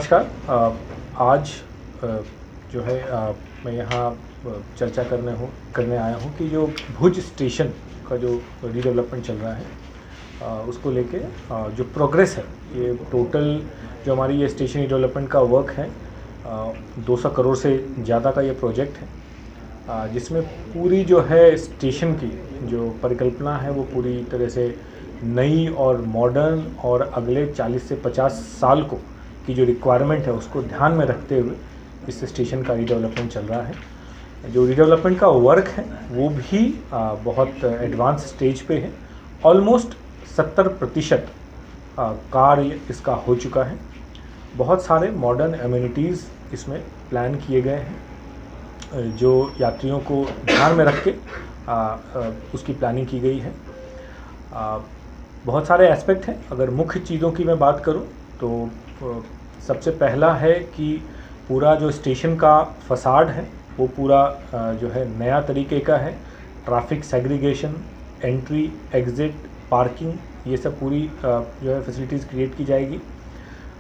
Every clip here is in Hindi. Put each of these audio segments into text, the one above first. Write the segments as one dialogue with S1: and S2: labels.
S1: नमस्कार। आज जो है मैं यहाँ चर्चा करने आया हूँ कि जो भुज स्टेशन का जो रीडेवलपमेंट चल रहा है उसको लेके जो प्रोग्रेस है, ये टोटल जो हमारी ये स्टेशन रीडेवलपमेंट का वर्क है 200 करोड़ से ज़्यादा का ये प्रोजेक्ट है, जिसमें पूरी जो है स्टेशन की जो परिकल्पना है वो पूरी तरह से नई और मॉडर्न और अगले 40 से 50 साल को की जो रिक्वायरमेंट है उसको ध्यान में रखते हुए इस स्टेशन का रीडेवलपमेंट चल रहा है। जो रीडेवलपमेंट का वर्क है वो भी बहुत एडवांस स्टेज पे है। ऑलमोस्ट 70% कार्य इसका हो चुका है। बहुत सारे मॉडर्न एमिनिटीज़ इसमें प्लान किए गए हैं जो यात्रियों को ध्यान में रख के उसकी प्लानिंग की गई है। बहुत सारे एस्पेक्ट हैं। अगर मुख्य चीज़ों की मैं बात करूं तो सबसे पहला है कि पूरा जो स्टेशन का फसाड है वो पूरा जो है नया तरीके का है। Traffic segregation, entry, exit, parking, ये सब पूरी जो है फैसिलिटीज़ क्रिएट की जाएगी।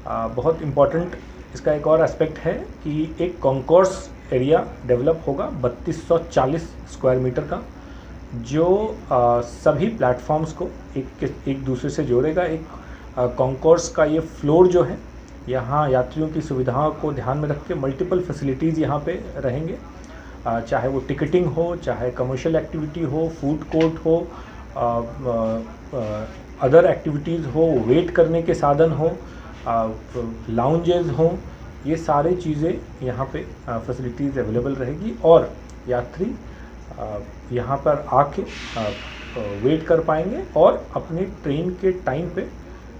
S1: बहुत इम्पॉर्टेंट इसका एक और एस्पेक्ट है कि एक कॉन्कोर्स एरिया डेवलप होगा 3240 स्क्वायर मीटर का, जो सभी प्लेटफॉर्म्स को एक दूसरे से जोड़ेगा। एक कॉन्कोर्स का ये फ्लोर जो है, यहाँ यात्रियों की सुविधाओं को ध्यान में रख के मल्टीपल फैसिलिटीज़ यहाँ पे रहेंगे, चाहे वो टिकटिंग हो, चाहे कमर्शियल एक्टिविटी हो, फूड कोर्ट हो, अदर एक्टिविटीज़ हो, वेट करने के साधन हो, लाउंजेस हो, ये सारी चीज़ें यहाँ पे फैसिलिटीज़ अवेलेबल रहेगी और यात्री यहाँ पर आके वेट कर पाएंगे और अपनी ट्रेन के टाइम पे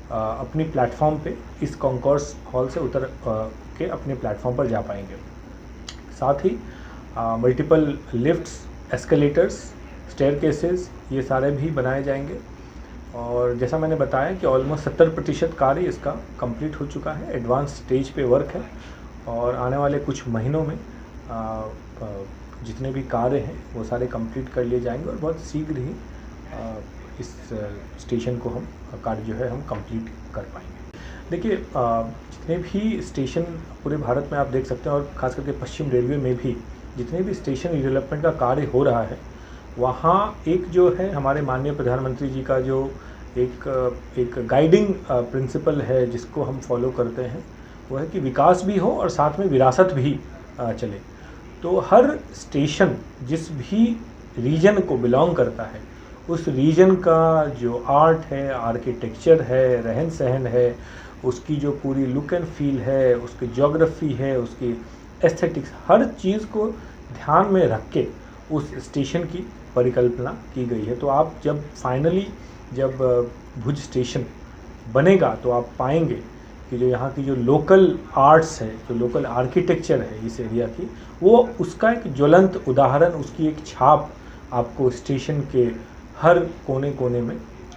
S1: अपनी प्लेटफॉर्म पे इस कॉन्कोर्स हॉल से उतर के अपने प्लेटफॉर्म पर जा पाएंगे। साथ ही मल्टीपल लिफ्ट्स, एस्केलेटर्स, स्टेयरकेसेस, ये सारे भी बनाए जाएंगे। और जैसा मैंने बताया कि ऑलमोस्ट 70% कार्य इसका कंप्लीट हो चुका है। एडवांस स्टेज पे वर्क है और आने वाले कुछ महीनों में जितने भी कार्य हैं वो सारे कंप्लीट कर लिए जाएंगे और बहुत शीघ्र ही इस स्टेशन को हम कार्य जो है हम कंप्लीट कर पाएंगे। देखिए, जितने भी स्टेशन पूरे भारत में आप देख सकते हैं और ख़ास करके पश्चिम रेलवे में भी जितने भी स्टेशन रिडेवलपमेंट का कार्य हो रहा है, वहाँ एक जो है हमारे माननीय प्रधानमंत्री जी का जो एक गाइडिंग प्रिंसिपल है जिसको हम फॉलो करते हैं, वो है कि विकास भी हो और साथ में विरासत भी चले। तो हर स्टेशन जिस भी रीजन को बिलोंग करता है, उस रीजन का जो आर्ट है, आर्किटेक्चर है, रहन सहन है, उसकी जो पूरी लुक एंड फील है, उसकी ज्योग्राफी है, उसकी एस्थेटिक्स, हर चीज़ को ध्यान में रख के उस स्टेशन की परिकल्पना की गई है। तो आप जब भुज स्टेशन बनेगा तो आप पाएंगे कि जो यहाँ की जो लोकल आर्ट्स है, जो लोकल आर्किटेक्चर है इस एरिया की, वो उसका एक ज्वलंत उदाहरण, उसकी एक छाप आपको स्टेशन के हर कोने कोने में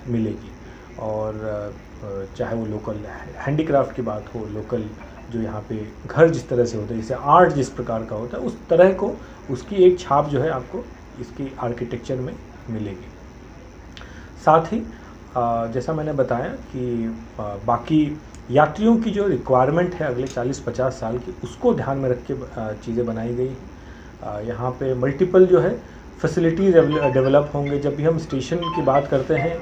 S1: मिलेगी। और चाहे वो लोकल हैंडीक्राफ्ट की बात हो, लोकल जो यहाँ पे घर जिस तरह से होता है, जैसे आर्ट जिस प्रकार का होता है, उस तरह को उसकी एक छाप जो है आपको इसकी आर्किटेक्चर में मिलेगी। साथ ही जैसा मैंने बताया कि बाकी यात्रियों की जो रिक्वायरमेंट है अगले 40-50 साल की, उसको ध्यान में रख के चीज़ें बनाई गई। यहाँ पे मल्टीपल जो है फैसिलिटीज़ डेवलप होंगे। जब भी हम स्टेशन की बात करते हैं,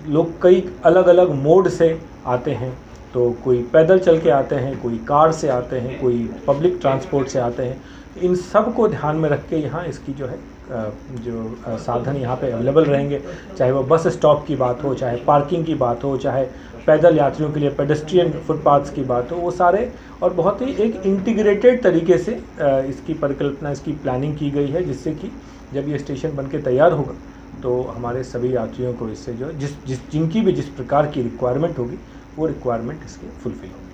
S1: लोग कई अलग अलग मोड से आते हैं, तो कोई पैदल चल के आते हैं, कोई कार से आते हैं, कोई पब्लिक ट्रांसपोर्ट से आते हैं। इन सब को ध्यान में रख के यहाँ इसकी जो है जो साधन यहाँ पे अवेलेबल रहेंगे, चाहे वो बस स्टॉप की बात हो, चाहे पार्किंग की बात हो, चाहे पैदल यात्रियों के लिए पेडेस्ट्रियन फुटपाथ्स की बात हो, वो सारे और बहुत ही एक इंटीग्रेटेड तरीके से इसकी परिकल्पना, इसकी प्लानिंग की गई है, जिससे कि जब ये स्टेशन बनके तैयार होगा तो हमारे सभी यात्रियों को इससे जो जिनकी भी जिस प्रकार की रिक्वायरमेंट होगी वो रिक्वायरमेंट इसकी फुलफिल होगी।